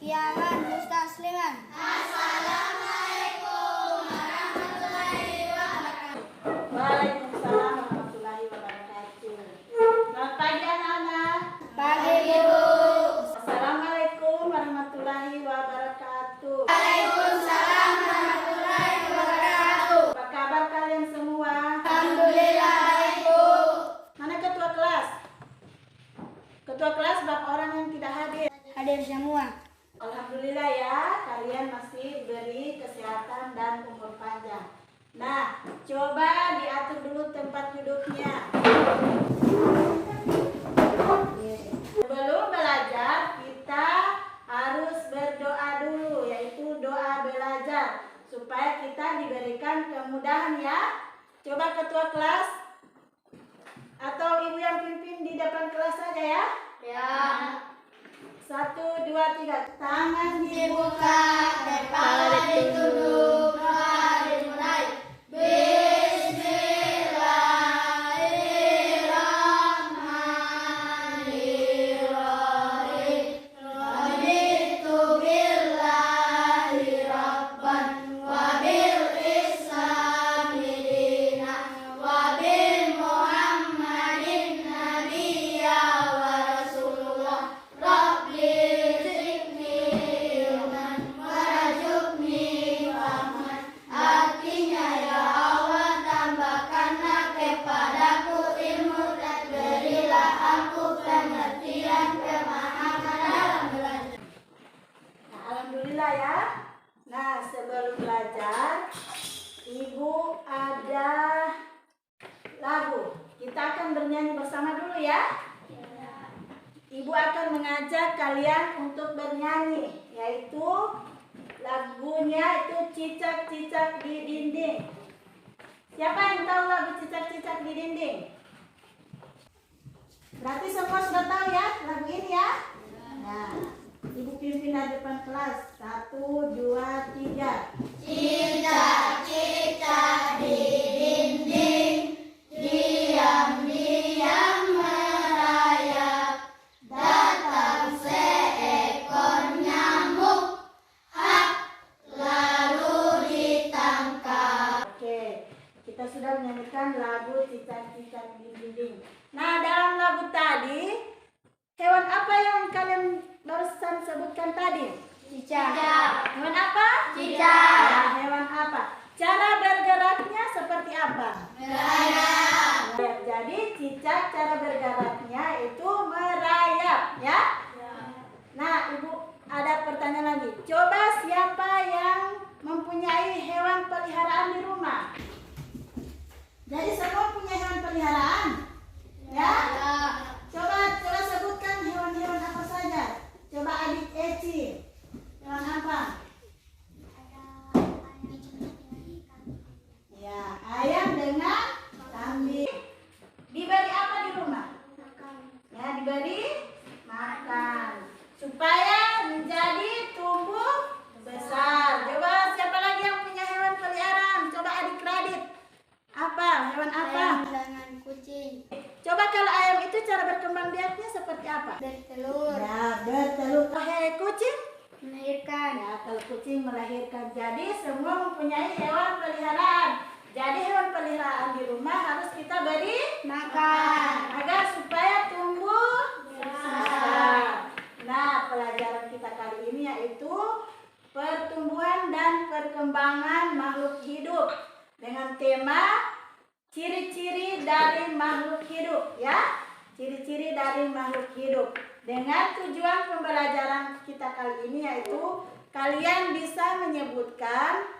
Kiaman Mustasliman. Assalamualaikum warahmatullahi wabarakatuh. Waalaikumsalam warahmatullahi wabarakatuh. Selamat pagi anak-anak. Pagi Ibu. Assalamualaikum warahmatullahi wabarakatuh. Waalaikumsalam warahmatullahi wabarakatuh. Apa kabar kalian semua? Alhamdulillah Ibu. Mana ketua kelas? Ketua kelas berapa orang yang tidak hadir? Hadir semua. Alhamdulillah ya, kalian masih diberi kesehatan dan umur panjang. Nah, coba diatur dulu tempat duduknya. Sebelum belajar, kita harus berdoa dulu, yaitu doa belajar, supaya kita diberikan kemudahan ya. Coba ketua kelas atau ibu yang pimpin di depan kelas saja ya. Ya. 1, 2, 3. Tangan Dibuka, kepala ditunduk, doa dimulai. Bismillahirrahmanirrahim. Raditu billahi rabban wa bil islami dinan wa bil muhammadin nabiyya wa rasulullah. Rabbi zidni ilman warzuqni fahman. Artinya ya Allah, tambahkanlah kepadaku ilmu dan berilah aku pengertian pemahaman dalam belajar. Nah, alhamdulillah ya. Nah, sebelum belajar, ibu ada lagu. Kita akan bernyanyi bersama dulu ya. Ibu akan mengajak kalian untuk bernyanyi, yaitu lagunya itu Cicak-Cicak di Dinding. Siapa yang tahu lagu Cicak-Cicak di Dinding? Berarti semua sudah tahu ya lagu ini ya? Nah, ibu pimpin di depan kelas. 1, 2, 3. Cicak-cicak di dinding, diam-diam merayap. Datang seekor nyamuk, hap, lalu ditangkap. Oke, kita sudah menyanyikan lagu Cicak-Cicak di Dinding. Nah, dalam lagu tadi, hewan apa yang kalian barusan sebutkan tadi? Cicak. Hewan apa? Cicak. Nah, hewan apa? Cara bergeraknya seperti apa? Merayap. Jadi cicak cara bergeraknya itu merayap ya. Nah, ibu ada pertanyaan lagi. Coba siapa yang mempunyai hewan peliharaan di rumah? Jadi semua punya hewan peliharaan? Ya? Coba sebutkan hewan-hewan apa saja. Coba adik Eci. Hewan apa? Ya, ayam dengan kambing. Diberi apa di rumah? Ya, diberi makan supaya menjadi tumbuh besar. Coba siapa lagi yang punya hewan peliharaan? Coba adik Radit. Apa? Hewan apa? Ayam dengan kucing. Coba kalau ayam itu cara berkembang biaknya seperti apa? Bertelur. Ya, bertelur. Hai kucing? Melahirkan. Ya, kalau kucing melahirkan. Jadi semua mempunyai hewan peliharaan. Jadi hewan peliharaan di rumah harus kita beri Makan. agar supaya tumbuh besar. Nah, pelajaran kita kali ini yaitu pertumbuhan dan perkembangan makhluk hidup dengan tema ciri-ciri dari makhluk hidup ya. Ciri-ciri dari makhluk hidup. Dengan tujuan pembelajaran kita kali ini yaitu kalian bisa menyebutkan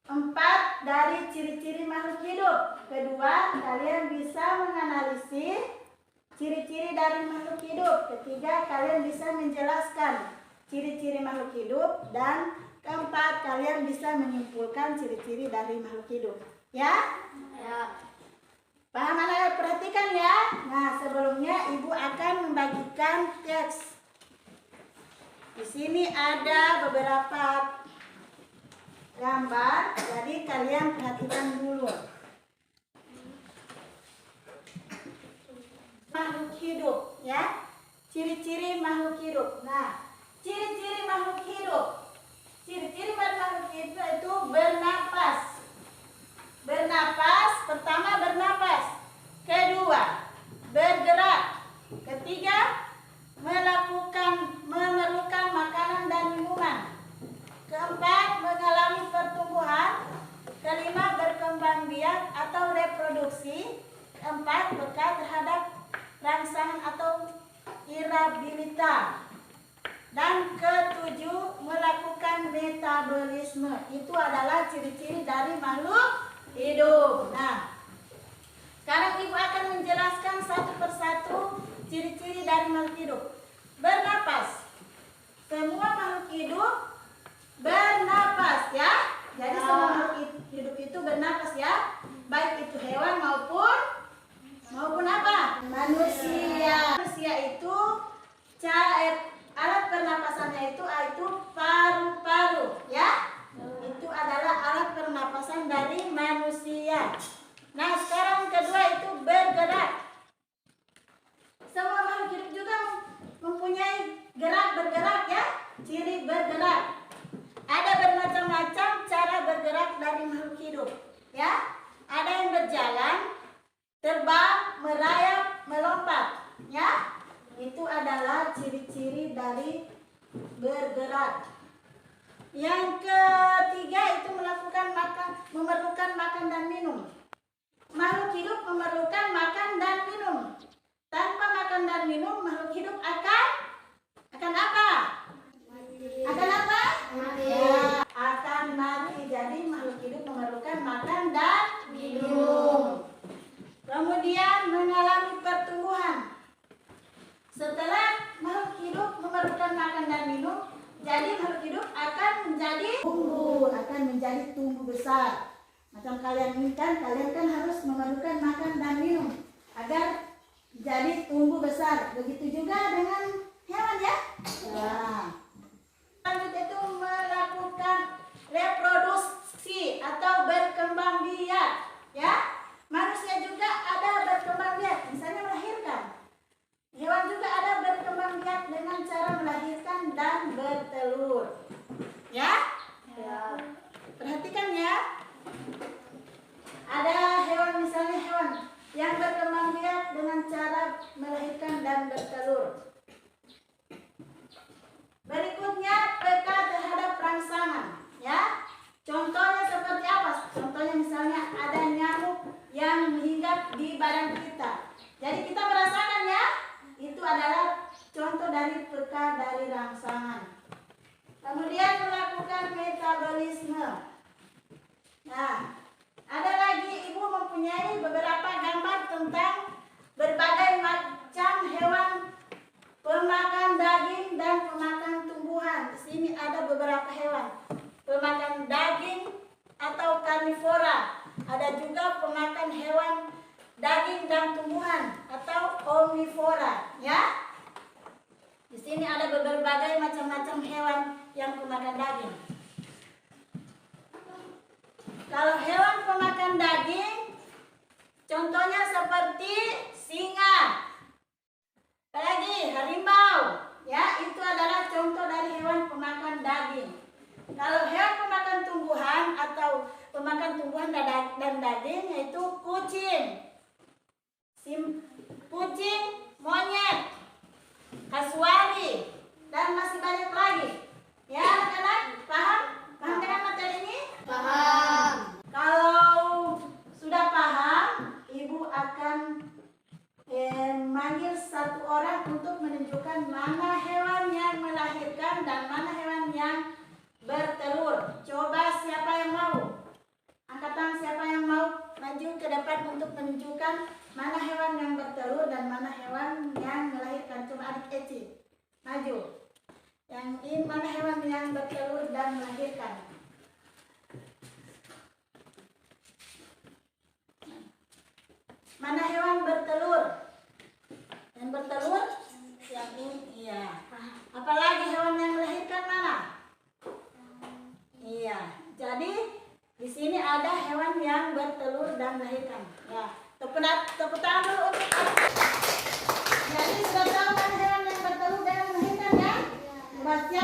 4 dari ciri-ciri makhluk hidup. Kedua, kalian bisa menganalisis ciri-ciri dari makhluk hidup. Ketiga, kalian bisa menjelaskan ciri-ciri makhluk hidup. Dan keempat, kalian bisa menyimpulkan ciri-ciri dari makhluk hidup. Ya? Ya. Paham anak? Perhatikan ya. Nah, sebelumnya ibu akan membagikan teks. Di sini ada beberapa gambar, jadi kalian perhatikan dulu. Makhluk hidup ya. Ciri-ciri makhluk hidup. Nah, Ciri-ciri makhluk hidup. Ciri-ciri makhluk hidup itu bernapas. Bernapas, pertama bernapas. Kedua, bergerak. Ketiga, memerlukan makanan dan minuman. Keempat, mengalami pertumbuhan. Kelima, berkembang biak atau reproduksi. Keempat, peka terhadap rangsangan atau irritabilitas. Dan ketujuh, melakukan metabolisme. Itu adalah ciri-ciri dari makhluk hidup. Nah, sekarang ibu akan menjelaskan satu persatu ciri-ciri dari makhluk hidup. Bernapas. Semua makhluk hidup bernapas ya. Jadi semua makhluk hidup itu bernapas ya. Baik itu hewan maupun apa? Manusia. Manusia itu alat pernapasannya itu paru-paru ya. Itu adalah alat pernapasan dari manusia. Nah, sekarang kedua itu bergerak. Semua makhluk hidup juga mempunyai bergerak ya. Ciri bergerak. Ada bermacam-macam cara bergerak dari makhluk hidup ya. Ada yang berjalan, terbang, merayap, melompat ya. Itu adalah ciri-ciri dari bergerak. Yang ketiga itu memerlukan makan dan minum. Makhluk hidup memerlukan makan dan minum. Tanpa makan dan minum, makhluk hidup akan apa? Akan apa? Mati. Ya, akan mati. Jadi makhluk hidup memerlukan makan dan minum. Kemudian mengalami pertumbuhan. Setelah makhluk hidup memerlukan makan dan minum, jadi makhluk hidup akan menjadi tumbuh besar. Macam kalian ini kan, kalian kan harus memerlukan makan dan minum agar jadi tumbuh besar. Begitu juga dengan hewan ya. Selanjutnya itu melakukan reproduksi atau berkembang biak ya. Manusia juga ada berkembang biak, misalnya melahirkan. Hewan juga ada berkembang biak dengan cara melahirkan dan bertelur. Ya? Perhatikan ya. Ada hewan, misalnya hewan yang berkembang biak dengan cara melahirkan dan bertelur. Berikutnya peka terhadap rangsangan, ya. Contohnya seperti apa? Contohnya misalnya ada nyamuk yang menghinggap di badan kita. Jadi kita merasakan ya. Itu adalah contoh dari peka dari rangsangan. Kemudian melakukan metabolisme. Nah, ada lagi ibu mempunyai beberapa gambar tentang berbagai macam hewan pemakan daging dan pemakan tumbuhan. Di sini ada beberapa hewan pemakan daging atau karnivora. Ada juga pemakan hewan daging dan tumbuhan atau omnivora, ya. Di sini ada berbagai macam-macam hewan yang pemakan daging. Kalau hewan pemakan daging, contohnya seperti singa, apalagi harimau, ya, itu adalah contoh dari hewan pemakan daging. Kalau hewan pemakan tumbuhan atau pemakan tumbuhan dan daging yaitu kucing, monyet, kasuari, dan masih banyak lagi. Ya, anak-anak, paham? Paham kan materi ini? Paham. Kalau sudah paham, ibu akan manggil satu orang untuk menunjukkan mana hewan yang melahirkan dan mana hewan yang bertelur. Coba siapa yang mau? Angkat tangan siapa yang mau maju ke depan untuk menunjukkan mana hewan yang bertelur dan mana hewan yang melahirkan. Coba adik Eci maju. Yang ini mana hewan yang bertelur dan melahirkan. Mana hewan bertelur? Yang bertelur? Yang ini, iya. Apalagi hewan yang melahirkan mana? Iya. Jadi di sini ada hewan yang bertelur dan melahirkan. Ya. Tepuk tangan dulu untuk. Jadi sudah tahu kan hewan yang bertelur dan melahirkan ya? Coba siapa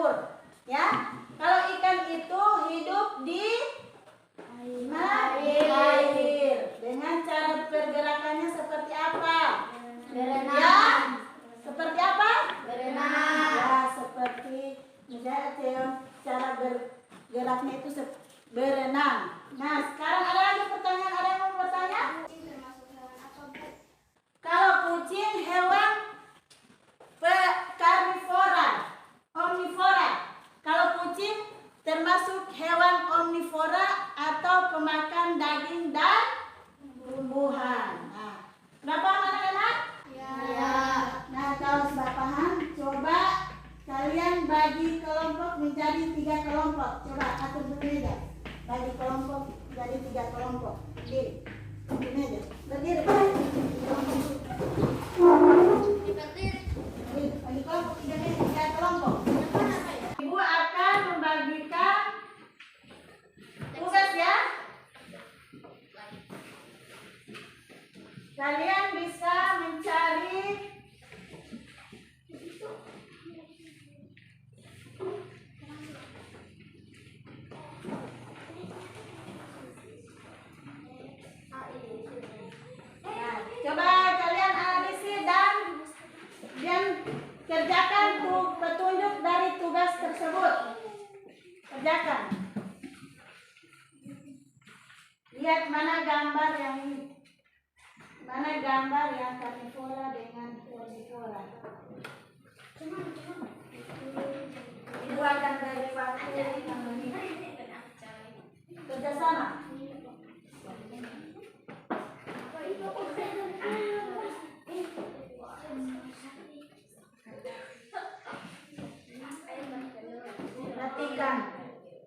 laut. Ya, kalau ikan itu hidup di air. Dengan cara pergerakannya seperti apa? Berenang. Ya, seperti apa? Berenang. Ya, seperti misalnya cara bergeraknya itu berenang. Nah, sekarang ada lagi pertanyaan, ada yang mau bertanya? Termasuk hewan apa, Bu? Kalau kucing hewan karnivora, omnivora. Kalau kucing termasuk hewan omnivora atau pemakan daging dan tumbuhan. Nah, sudah paham anak-anak? Ya. Nah, kalau sudah paham, coba kalian bagi kelompok menjadi 3 kelompok. Coba atur dulu aja. Bagi kelompok menjadi 3 kelompok. Berdiri. Ini aja. Berdiri. Bagi kelompok 3 kelompok. Ibu akan membagikan tugas ya. Kalian bisa mencari coba kalian analisis dan kerjakan petunjuk dari tugas tersebut. Kerjakan. Lihat mana gambar yang karnivora dengan omnivora. Ibu akan beri waktu kerjasama.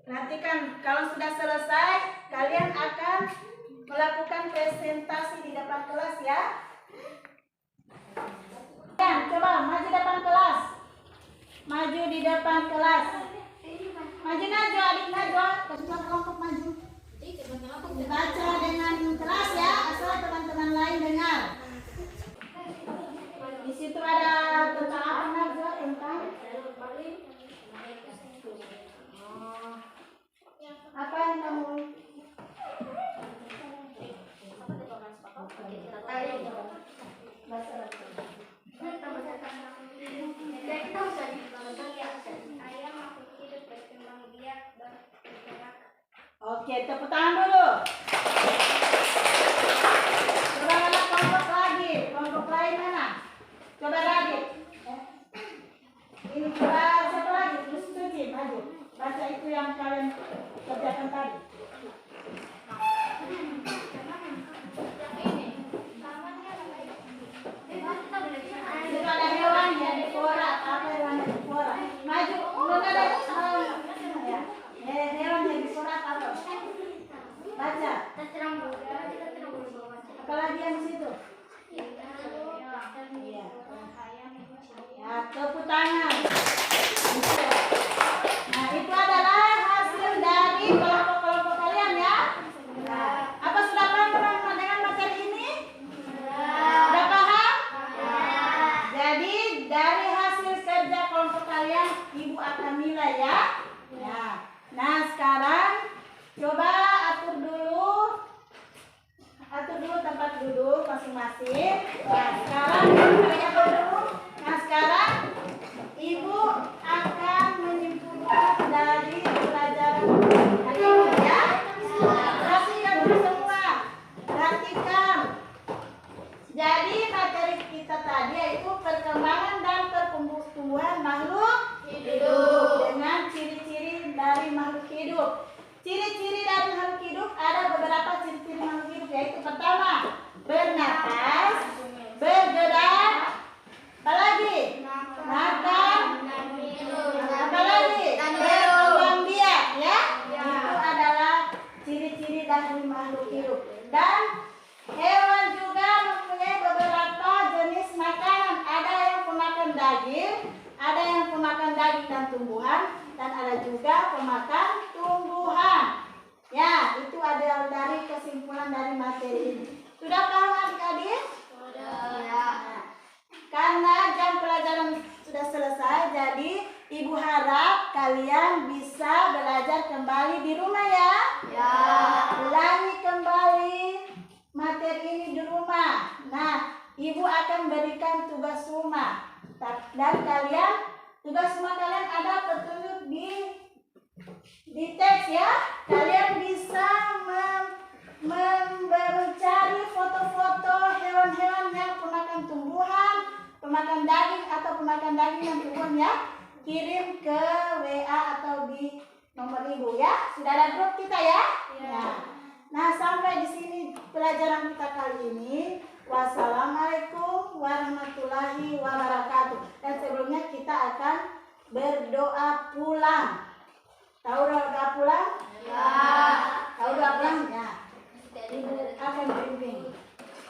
Perhatikan, kalau sudah selesai, kalian akan melakukan presentasi di depan kelas ya. Coba maju depan kelas. Maju di depan kelas. Maju Najwa, adik Najwa, ketua kelompok maju. Baca dengan keras ya, asal teman-teman lain dengar. Di situ ada tentang apa Najwa? Tentang apa yang kamu Oke, tepuk tangan dulu. Coba mana kelompok lagi? Kelompok lain mana? Coba lagi. Ini coba siapa lagi? Terus cuci, maju. Baca itu yang kalian kerjakan tadi. Itu ada hewan yang dikora, apa hewan yang dikora? Maju, nggak ada hewan yang dikora apa? Baca. Apalagi yang di situ? Iya. Ya, tepuk tangan. Nah, itu adalah hasil dari kelompok-kelompok kalian ya. Nah, apa sudah paham dengan materi ini? Sudah paham? Jadi dari hasil kerja kelompok kalian, Ibu akan nilai ya. Nah, sekarang coba atur dulu tempat duduk masing-masing. Nah, sekarang Ibu akan menyimpulkan dari pelajaran hari ini ya. Perhatikan dulu semua. Perhatikan. Jadi materi kita tadi yaitu perkembangan dan pertumbuhan makhluk hidup dengan ciri-ciri dari makhluk hidup. Ciri-ciri dari makhluk hidup ada beberapa ciri-ciri makhluk hidup, yaitu pertama bernapas, bergerak, apalagi makan, apalagi berkembang biak ya. Itu adalah ciri-ciri dari makhluk hidup. Dan hewan juga mempunyai beberapa jenis makanan. Ada yang pemakan daging, ada yang pemakan daging dan tumbuhan, dan ada juga pemakan tumbuhan. Ya, itu ada dari kesimpulan dari materi ini. Sudah paham adik-adik? Karena jam pelajaran sudah selesai, jadi Ibu harap kalian bisa belajar kembali di rumah ya. Ya. Ulangi kembali materi ini di rumah. Nah, Ibu akan berikan tugas rumah. Dan kalian, tugas rumah kalian ada petunjuk di teks ya. Kalian bisa mencari foto-foto hewan-hewan yang pemakan tumbuhan, pemakan daging atau pemakan daging dan tumbuhan ya. Kirim ke WA atau di nomor Ibu ya. Sudah ada grup kita ya? Ya. Nah, sampai di sini pelajaran kita kali ini. Wassalamualaikum warahmatullahi wabarakatuh. Dan sebelumnya kita akan berdoa pulang. Tahu doa pulang? Ya. Tahu doa pulang? Ya. Ibu akan bimbing.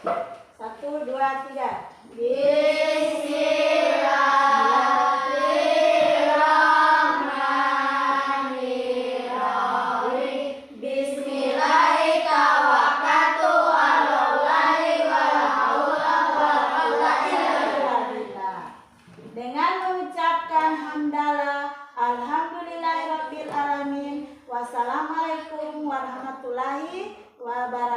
1, 2, 3. Bismillahirrahmanirrahim. Bismillahirrahmanirrahim. Dengan mengucapkan hamdalah, alhamdulillahirabbil alamin. Wassalamualaikum warahmatullahi wabarakatuh.